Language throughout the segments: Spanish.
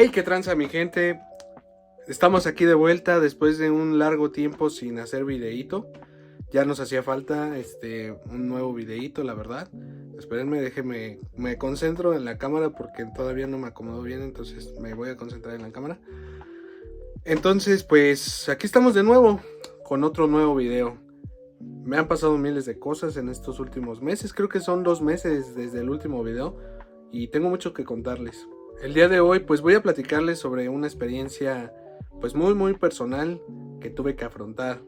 Hey, qué tranza mi gente. Estamos aquí de vuelta después de un largo tiempo sin hacer videíto. Ya nos hacía falta un nuevo videíto, la verdad. Espérenme, me concentro en la cámara porque todavía no me acomodo bien, entonces me voy a concentrar en la cámara. Entonces, pues aquí estamos de nuevo con otro nuevo video. Me han pasado miles de cosas en estos últimos meses, creo que son 2 meses desde el último video y tengo mucho que contarles. El día de hoy pues voy a platicarles sobre una experiencia pues muy personal que tuve que afrontar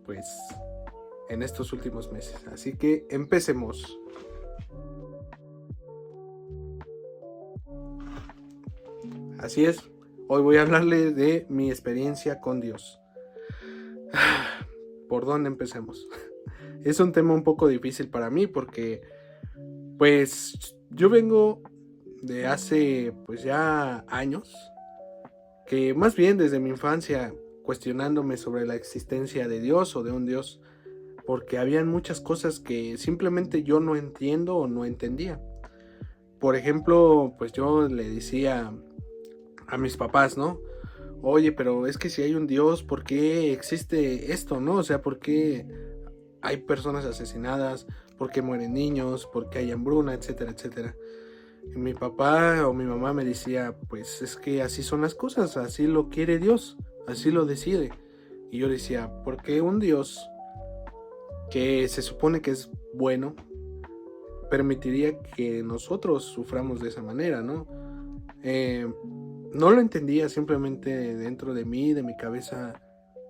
pues en estos últimos meses. Así que empecemos. Así es, hoy voy a hablarles de mi experiencia con Dios. ¿Por dónde empecemos? Es un tema un poco difícil para mí porque pues yo vengo de hace pues ya años, que más bien desde mi infancia, cuestionándome sobre la existencia de Dios o de un Dios, porque habían muchas cosas que simplemente yo no entiendo o no entendía. Por ejemplo, pues yo le decía a mis papás, ¿no? Oye, pero es que si hay un Dios, ¿por qué existe esto, no? O sea, ¿por qué hay personas asesinadas? ¿Por qué mueren niños? ¿Por qué hay hambruna? Etcétera, etcétera. Y mi papá o mi mamá me decía, pues es que así son las cosas, así lo quiere Dios, así lo decide. Y yo decía, ¿por qué un Dios que se supone que es bueno permitiría que nosotros suframos de esa manera, ¿no? No lo entendía, simplemente dentro de mí, de mi cabeza,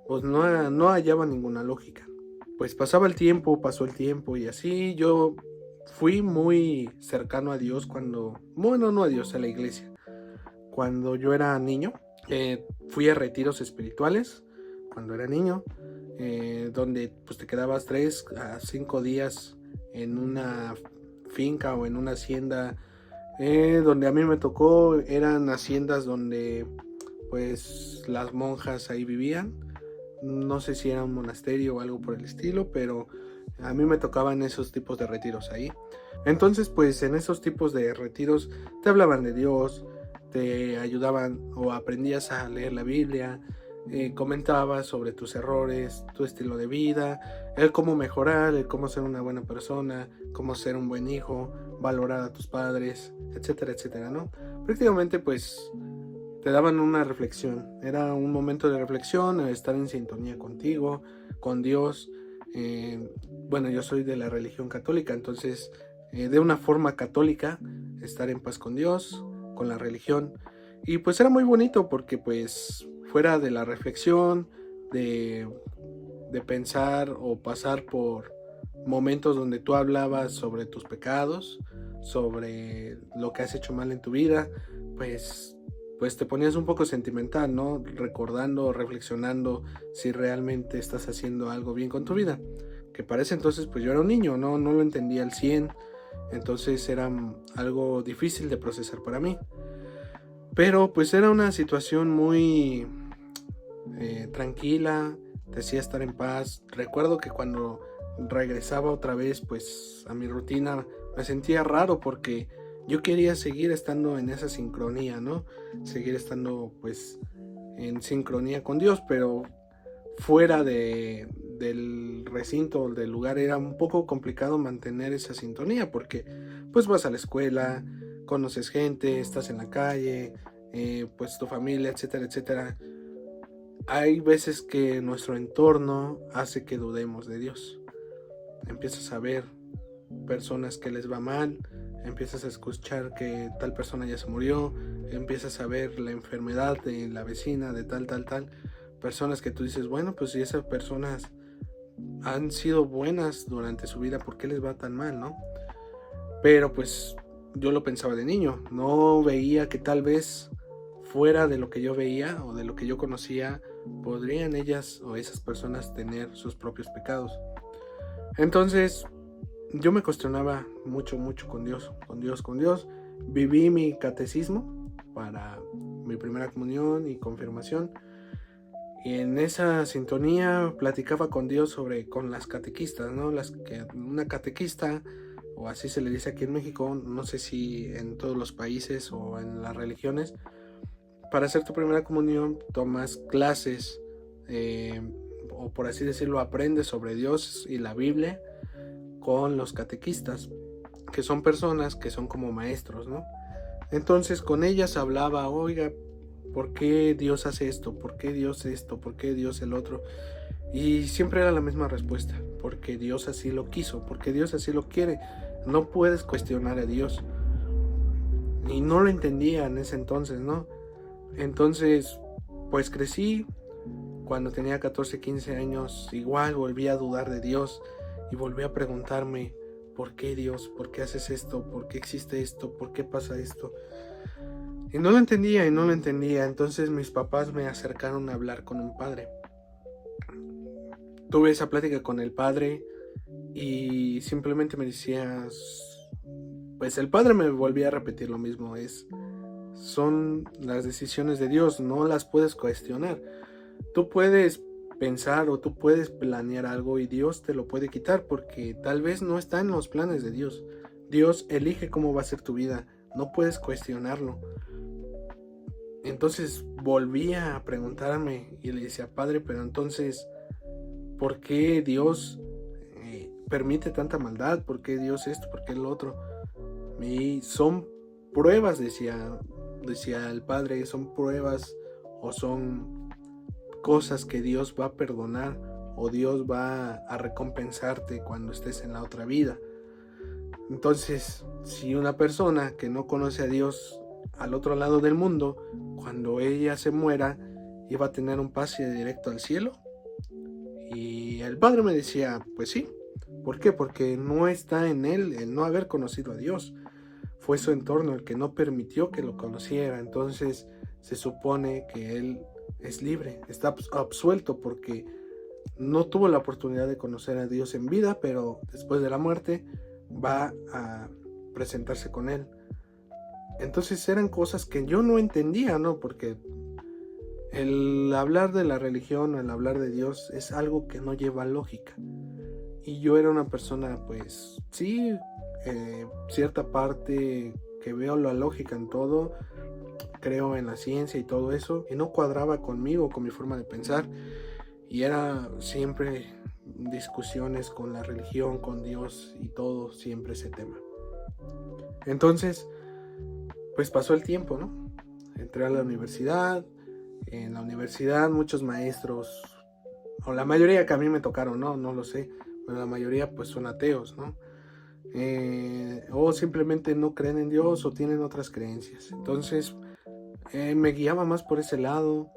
pues no hallaba ninguna lógica. Pues pasaba el tiempo, pasó el tiempo y así yo fui muy cercano a Dios cuando, bueno, no a Dios, a la iglesia. Cuando yo era niño, fui a retiros espirituales cuando era niño, donde pues te quedabas 3 a 5 días en una finca o en una hacienda, donde a mí me tocó, eran haciendas donde pues las monjas ahí vivían. No sé si era un monasterio o algo por el estilo, pero a mí me tocaban esos tipos de retiros ahí. Entonces, pues en esos tipos de retiros te hablaban de Dios, te ayudaban o aprendías a leer la Biblia, comentabas sobre tus errores, tu estilo de vida, el cómo mejorar, el cómo ser una buena persona, cómo ser un buen hijo, valorar a tus padres, etcétera, etcétera, ¿no? Prácticamente, pues te daban una reflexión, era un momento de reflexión, estar en sintonía contigo, con Dios. Bueno, yo soy de la religión católica, entonces de una forma católica, estar en paz con Dios, con la religión, y pues era muy bonito porque pues fuera de la reflexión, de, de pensar o pasar por momentos donde tú hablabas sobre tus pecados, sobre lo que has hecho mal en tu vida, pues te ponías un poco sentimental, ¿no? Recordando, reflexionando si realmente estás haciendo algo bien con tu vida. Que para ese entonces pues yo era un niño, no lo entendía al 100, entonces era algo difícil de procesar para mí. Pero pues era una situación muy tranquila, te hacía estar en paz. Recuerdo que cuando regresaba otra vez pues a mi rutina me sentía raro porque yo quería seguir estando en esa sincronía, ¿no? Seguir estando pues en sincronía con Dios, pero fuera del recinto, del lugar, era un poco complicado mantener esa sintonía porque pues vas a la escuela, conoces gente, estás en la calle, pues tu familia, etcétera, etcétera. Hay veces que nuestro entorno hace que dudemos de Dios. Empiezas a ver personas que les va mal, empiezas a escuchar que tal persona ya se murió, empiezas a ver la enfermedad de la vecina, de tal, personas que tú dices, bueno, pues si esas personas han sido buenas durante su vida, ¿por qué les va tan mal, no? Pero pues yo lo pensaba de niño, no veía que tal vez fuera de lo que yo veía o de lo que yo conocía, podrían ellas o esas personas tener sus propios pecados. Entonces yo me cuestionaba mucho con Dios. Viví mi catecismo para mi primera comunión y confirmación. Y en esa sintonía platicaba con Dios con las catequistas, ¿no? Una catequista o así se le dice aquí en México, no sé si en todos los países o en las religiones. Para hacer tu primera comunión tomas clases, o por así decirlo, aprendes sobre Dios y la Biblia con los catequistas, que son personas que son como maestros, ¿no? Entonces con ellas hablaba, oiga, ¿por qué Dios hace esto? ¿Por qué Dios esto? ¿Por qué Dios el otro? Y siempre era la misma respuesta, porque Dios así lo quiso, porque Dios así lo quiere. No puedes cuestionar a Dios. Y no lo entendía en ese entonces, ¿no? Entonces, pues crecí. Cuando tenía 14, 15 años, igual volví a dudar de Dios y volví a preguntarme, ¿por qué Dios? ¿Por qué haces esto? ¿Por qué existe esto? ¿Por qué pasa esto? Y no lo entendía. Entonces mis papás me acercaron a hablar con un padre. Tuve esa plática con el padre y simplemente me decía, pues el padre me volvía a repetir lo mismo, son las decisiones de Dios, no las puedes cuestionar. Tú puedes pensar o tú puedes planear algo y Dios te lo puede quitar porque tal vez no está en los planes de Dios. Dios elige cómo va a ser tu vida, no puedes cuestionarlo. Entonces volvía a preguntarme y le decía, Padre, pero entonces, ¿por qué Dios permite tanta maldad? ¿Por qué Dios esto? ¿Por qué lo otro? Y son pruebas, decía el Padre, son pruebas o son cosas que Dios va a perdonar o Dios va a recompensarte cuando estés en la otra vida. Entonces, si una persona que no conoce a Dios al otro lado del mundo, cuando ella se muera, iba a tener un pase directo al cielo. Y el padre me decía, pues sí. ¿Por qué? Porque no está en él el no haber conocido a Dios. Fue su entorno el que no permitió que lo conociera. Entonces se supone que él es libre, está absuelto porque no tuvo la oportunidad de conocer a Dios en vida, pero después de la muerte va a presentarse con él. Entonces eran cosas que yo no entendía, ¿no? Porque el hablar de la religión, el hablar de Dios es algo que no lleva lógica. Y yo era una persona, pues sí, cierta parte que veo la lógica en todo, creo en la ciencia y todo eso, y no cuadraba conmigo, con mi forma de pensar, y era siempre discusiones con la religión, con Dios y todo, siempre ese tema. Entonces, pues pasó el tiempo, ¿no? Entré a la universidad. En la universidad muchos maestros, o la mayoría que a mí me tocaron, no lo sé, pero la mayoría pues son ateos, ¿no? O simplemente no creen en Dios o tienen otras creencias. Entonces me guiaba más por ese lado.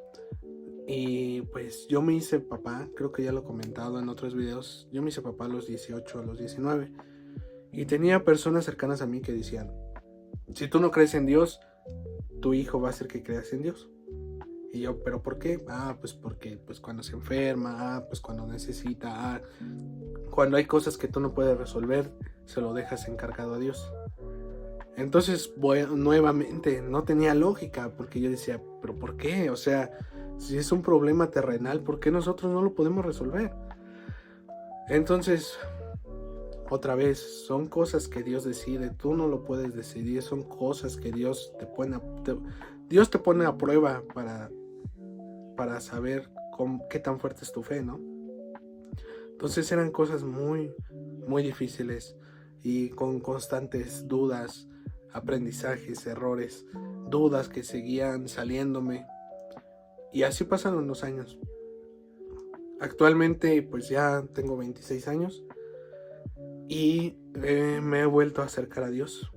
Y pues yo me hice papá, creo que ya lo he comentado en otros videos. Yo me hice papá a los 18, a los 19. Y tenía personas cercanas a mí que decían, si tú no crees en Dios, tu hijo va a hacer que creas en Dios. Y yo, ¿pero por qué? Pues porque pues cuando se enferma, pues cuando necesita, cuando hay cosas que tú no puedes resolver, se lo dejas encargado a Dios. Entonces, nuevamente, no tenía lógica, porque yo decía, ¿pero por qué? O sea, si es un problema terrenal, ¿por qué nosotros no lo podemos resolver? Entonces, otra vez, son cosas que Dios decide, tú no lo puedes decidir, son cosas que Dios te pone a prueba para saber qué tan fuerte es tu fe, ¿no? Entonces eran cosas muy, muy difíciles y con constantes dudas, aprendizajes, errores, dudas que seguían saliéndome. Y así pasaron los años. Actualmente pues ya tengo 26 años y me he vuelto a acercar a Dios.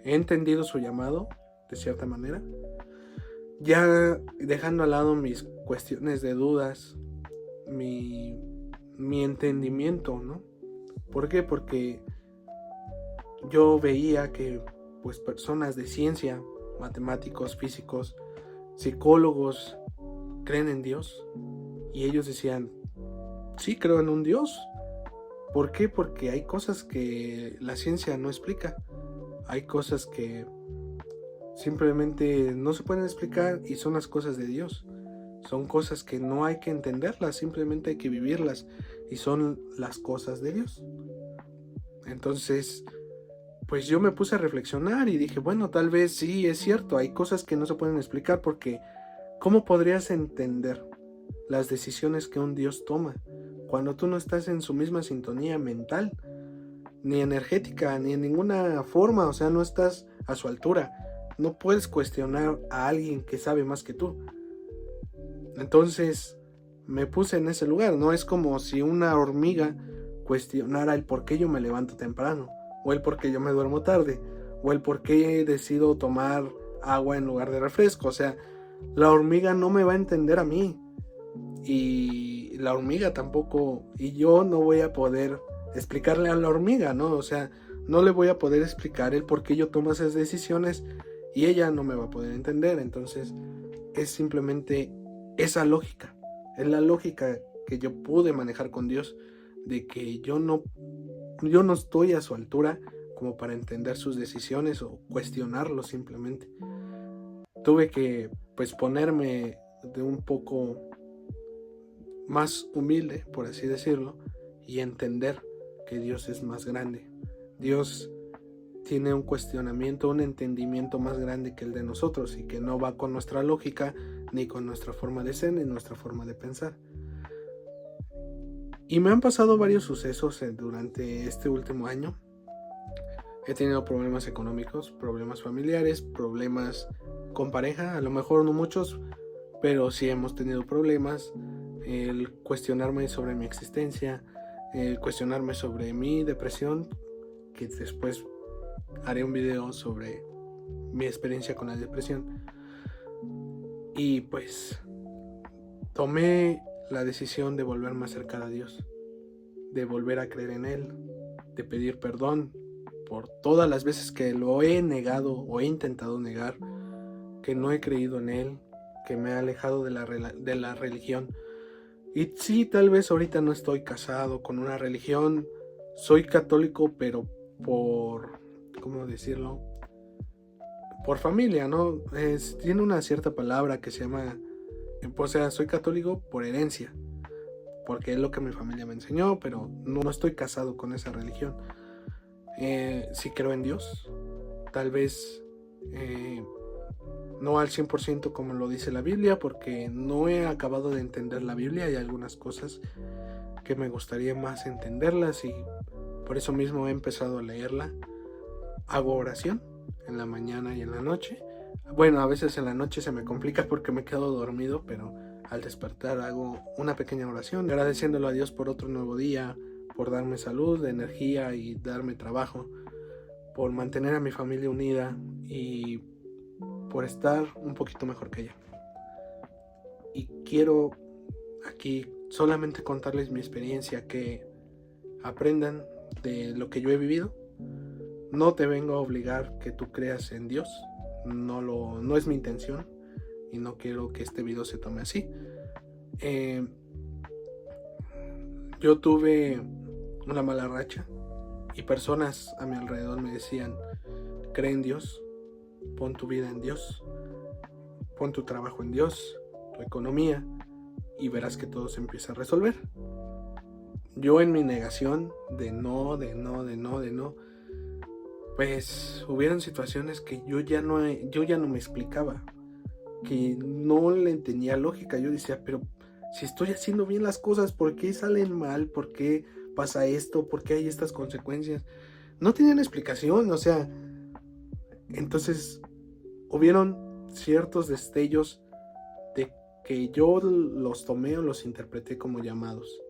He entendido su llamado, de cierta manera. Ya dejando al lado mis cuestiones de dudas, mi entendimiento, ¿no? ¿Por qué? Porque yo veía que pues personas de ciencia, matemáticos, físicos, psicólogos, creen en Dios. Y ellos decían, sí, creo en un Dios. ¿Por qué? Porque hay cosas que la ciencia no explica. Hay cosas que simplemente no se pueden explicar y son las cosas de Dios. Son cosas que no hay que entenderlas, simplemente hay que vivirlas y son las cosas de Dios. Entonces pues yo me puse a reflexionar y dije, bueno, tal vez sí es cierto, hay cosas que no se pueden explicar porque ¿cómo podrías entender las decisiones que un Dios toma cuando tú no estás en su misma sintonía mental, ni energética, ni en ninguna forma? O sea, no estás a su altura. No puedes cuestionar a alguien que sabe más que tú. Entonces me puse en ese lugar. No es como si una hormiga cuestionara el por qué yo me levanto temprano, o el por qué yo me duermo tarde, o el por qué decido tomar agua en lugar de refresco. O sea, la hormiga no me va a entender a mí, y la hormiga tampoco, y yo no voy a poder explicarle a la hormiga, ¿no? O sea, no le voy a poder explicar el por qué yo tomo esas decisiones y ella no me va a poder entender. Entonces es simplemente esa lógica, es la lógica que yo pude manejar con Dios, de que yo no estoy a su altura como para entender sus decisiones o cuestionarlo. Simplemente tuve que pues ponerme de un poco más humilde, por así decirlo, y entender que Dios es más grande. Dios tiene un cuestionamiento, un entendimiento más grande que el de nosotros, y que no va con nuestra lógica, ni con nuestra forma de ser, ni nuestra forma de pensar. Y me han pasado varios sucesos durante este último año. He tenido problemas económicos, problemas familiares, problemas con pareja, a lo mejor no muchos, pero sí hemos tenido problemas. El cuestionarme sobre mi existencia, el cuestionarme sobre mi depresión, que después haré un video sobre mi experiencia con la depresión. Y pues tomé la decisión de volverme a acercar a Dios, de volver a creer en Él, de pedir perdón por todas las veces que lo he negado o he intentado negar, que no he creído en Él, que me he alejado de la religión. Y sí, tal vez ahorita no estoy casado con una religión, soy católico, pero por, ¿cómo decirlo? Por familia, ¿no? Tiene una cierta palabra que se llama, o sea, soy católico por herencia, porque es lo que mi familia me enseñó, pero no estoy casado con esa religión. Sí creo en Dios, tal vez no al 100% como lo dice la Biblia, porque no he acabado de entender la Biblia. Hay algunas cosas que me gustaría más entenderlas, y por eso mismo he empezado a leerla. Hago oración en la mañana y en la noche. Bueno, a veces en la noche se me complica porque me quedo dormido, pero al despertar hago una pequeña oración, agradeciéndolo a Dios por otro nuevo día, por darme salud, energía y darme trabajo, por mantener a mi familia unida y por estar un poquito mejor que ella. Y quiero aquí solamente contarles mi experiencia, que aprendan de lo que yo he vivido. No te vengo a obligar que tú creas en Dios, no es mi intención, y no quiero que este video se tome así. Yo tuve una mala racha y personas a mi alrededor me decían: cree en Dios, pon tu vida en Dios, pon tu trabajo en Dios, tu economía, y verás que todo se empieza a resolver. Yo, en mi negación de no, pues hubieron situaciones que yo ya no me explicaba, que no le tenía lógica. Yo decía, pero si estoy haciendo bien las cosas, ¿por qué salen mal? ¿Por qué pasa esto? ¿Por qué hay estas consecuencias? No tenían explicación. O sea, entonces hubieron ciertos destellos de que yo los tomé o los interpreté como llamados.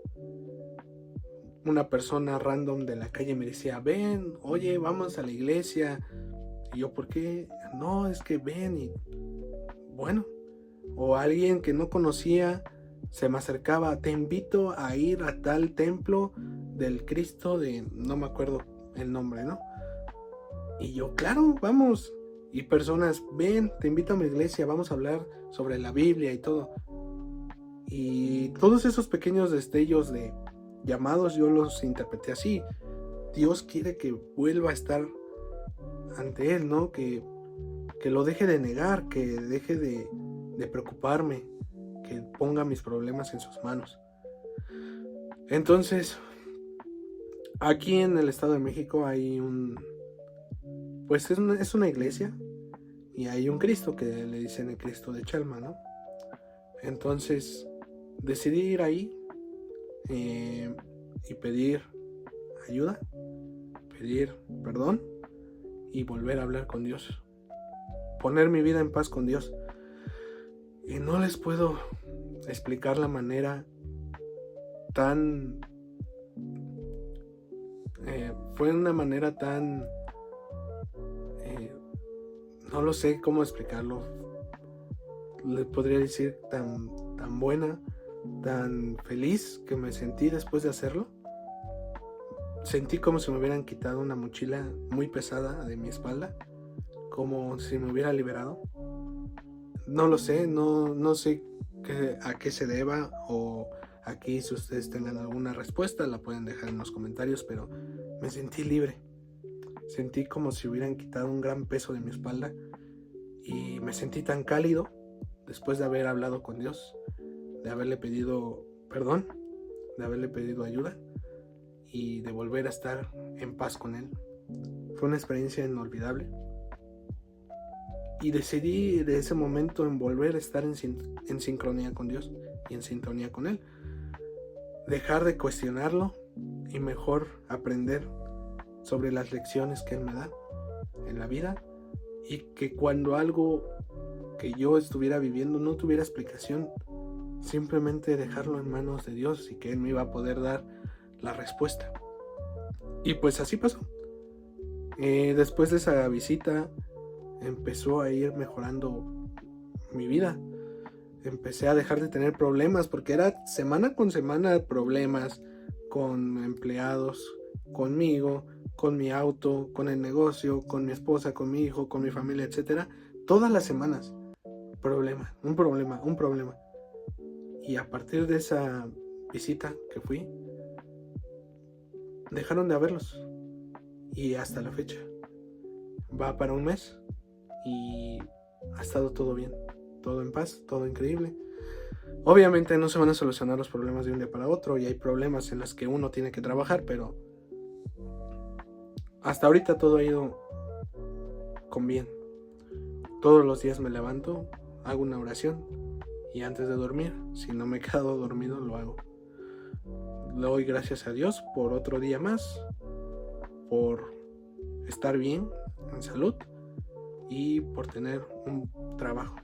Una persona random de la calle me decía: ven, oye, vamos a la iglesia. Y yo, ¿por qué? No, es que ven. Y bueno, o alguien que no conocía se me acercaba: te invito a ir a tal templo del Cristo de, no me acuerdo el nombre, ¿no? Y yo, claro, vamos. Y personas: ven, te invito a mi iglesia, vamos a hablar sobre la Biblia y todo. Y todos esos pequeños destellos de llamados yo los interpreté así. Dios quiere que vuelva a estar ante Él, ¿no? Que lo deje de negar, que deje de preocuparme, que ponga mis problemas en sus manos. Entonces, aquí en el Estado de México hay un pues es una iglesia y hay un Cristo que le dicen el Cristo de Chalma, ¿no? Entonces decidí ir ahí y pedir ayuda, pedir perdón y volver a hablar con Dios, poner mi vida en paz con Dios. Y no les puedo explicar la manera tan... fue una manera tan... no lo sé cómo explicarlo. Les podría decir tan buena, tan feliz que me sentí después de hacerlo. Sentí como si me hubieran quitado una mochila muy pesada de mi espalda, como si me hubiera liberado. No lo sé, no sé a qué se deba, o aquí si ustedes tengan alguna respuesta la pueden dejar en los comentarios, pero me sentí libre. Sentí como si hubieran quitado un gran peso de mi espalda y me sentí tan cálido después de haber hablado con Dios, de haberle pedido perdón, de haberle pedido ayuda y de volver a estar en paz con Él. Fue una experiencia inolvidable y decidí de ese momento en volver a estar en sincronía con Dios y en sintonía con Él, dejar de cuestionarlo y mejor aprender sobre las lecciones que Él me da en la vida, y que cuando algo que yo estuviera viviendo no tuviera explicación, simplemente dejarlo en manos de Dios y que Él me iba a poder dar la respuesta. Y pues así pasó. Después de esa visita empezó a ir mejorando mi vida. Empecé a dejar de tener problemas, porque era semana con semana problemas con empleados, conmigo, con mi auto, con el negocio, con mi esposa, con mi hijo, con mi familia, etcétera. Todas las semanas, un problema. Y a partir de esa visita que fui, dejaron de haberlos. Y hasta la fecha va para un mes y ha estado todo bien, todo en paz, todo increíble. Obviamente no se van a solucionar los problemas de un día para otro, y hay problemas en los que uno tiene que trabajar, pero hasta ahorita todo ha ido con bien. Todos los días me levanto, hago una oración, y antes de dormir, si no me he quedado dormido, lo hago. Le doy gracias a Dios por otro día más, por estar bien, en salud, y por tener un trabajo.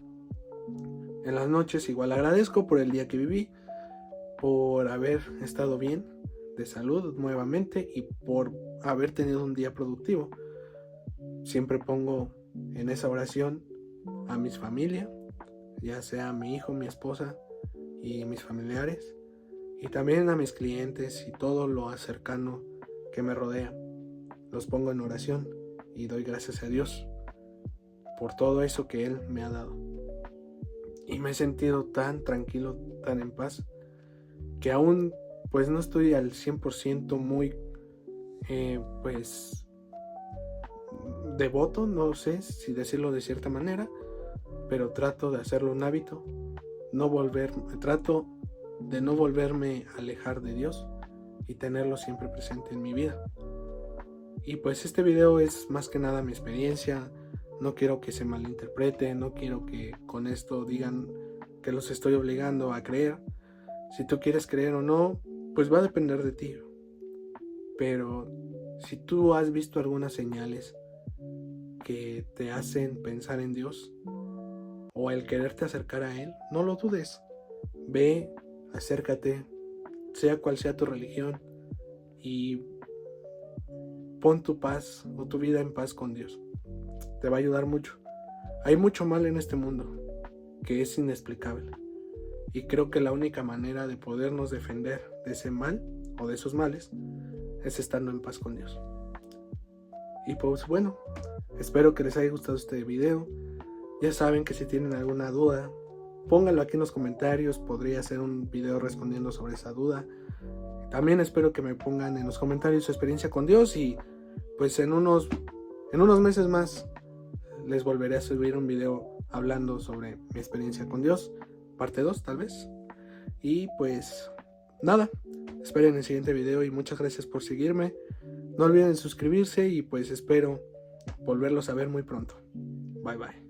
En las noches igual agradezco por el día que viví, por haber estado bien de salud nuevamente y por haber tenido un día productivo. Siempre pongo en esa oración a mis familia, ya sea mi hijo, mi esposa y mis familiares, y también a mis clientes y todo lo cercano que me rodea. Los pongo en oración y doy gracias a Dios por todo eso que Él me ha dado. Y me he sentido tan tranquilo, tan en paz, que aún pues no estoy al 100% muy pues devoto, no sé si decirlo de cierta manera, pero trato de hacerlo un hábito, trato de no volverme a alejar de Dios y tenerlo siempre presente en mi vida. Y pues este video es más que nada mi experiencia. No quiero que se malinterprete, no quiero que con esto digan que los estoy obligando a creer. Si tú quieres creer o no, pues va a depender de ti. Pero si tú has visto algunas señales que te hacen pensar en Dios o el quererte acercar a Él, no lo dudes. Ve, acércate, sea cual sea tu religión, y pon tu paz o tu vida en paz con Dios. Te va a ayudar mucho. Hay mucho mal en este mundo que es inexplicable, y creo que la única manera de podernos defender de ese mal o de esos males es estando en paz con Dios. Y pues bueno, espero que les haya gustado este video. Ya saben que si tienen alguna duda, pónganlo aquí en los comentarios. Podría hacer un video respondiendo sobre esa duda. También espero que me pongan en los comentarios su experiencia con Dios, y pues en unos meses más les volveré a subir un video hablando sobre mi experiencia con Dios, parte 2 tal vez. Y pues nada, esperen el siguiente video y muchas gracias por seguirme. No olviden suscribirse, y pues espero volverlos a ver muy pronto. Bye bye.